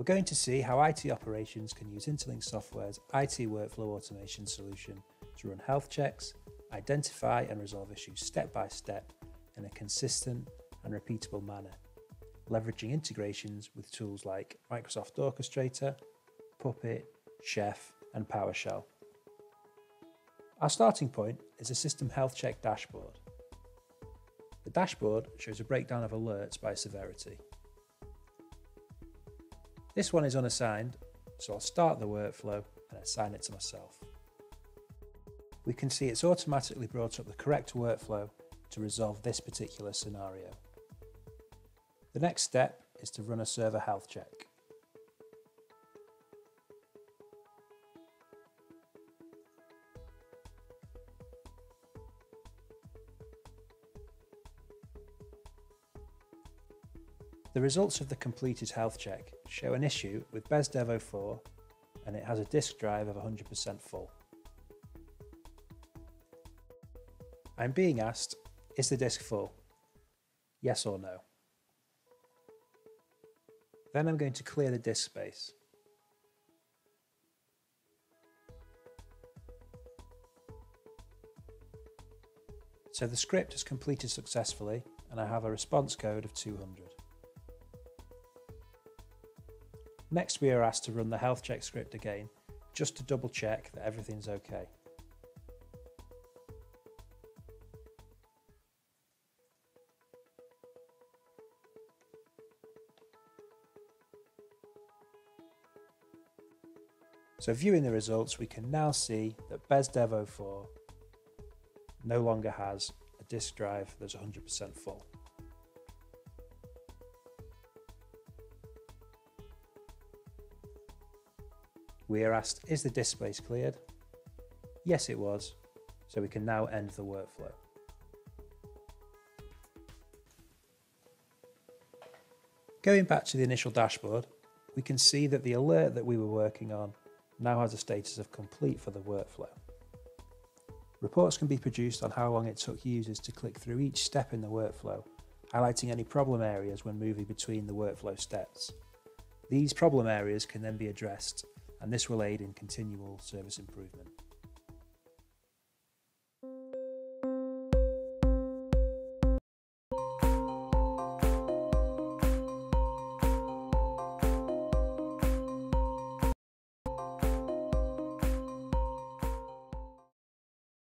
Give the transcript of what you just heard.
We're going to see how IT operations can use Interlink Software's IT workflow automation solution to run health checks, identify and resolve issues step by step in a consistent and repeatable manner, leveraging integrations with tools like Microsoft Orchestrator, Puppet, Chef and PowerShell. Our starting point is a system health check dashboard. The dashboard shows a breakdown of alerts by severity. This one is unassigned, so I'll start the workflow and assign it to myself. We can see it's automatically brought up the correct workflow to resolve this particular scenario. The next step is to run a server health check. The results of the completed health check show an issue with BESDEV 04 and it has a disk drive of 100% full. I'm being asked, is the disk full? Yes or no? Then I'm going to clear the disk space. So the script has completed successfully and I have a response code of 200. Next we are asked to run the health check script again, just to double check that everything's okay. So viewing the results, we can now see that BESDEV 04 no longer has a disk drive that's 100% full. We are asked, is the disk space cleared? Yes, it was, so we can now end the workflow. Going back to the initial dashboard, we can see that the alert that we were working on now has a status of complete for the workflow. Reports can be produced on how long it took users to click through each step in the workflow, highlighting any problem areas when moving between the workflow steps. These problem areas can then be addressed, and this will aid in continual service improvement.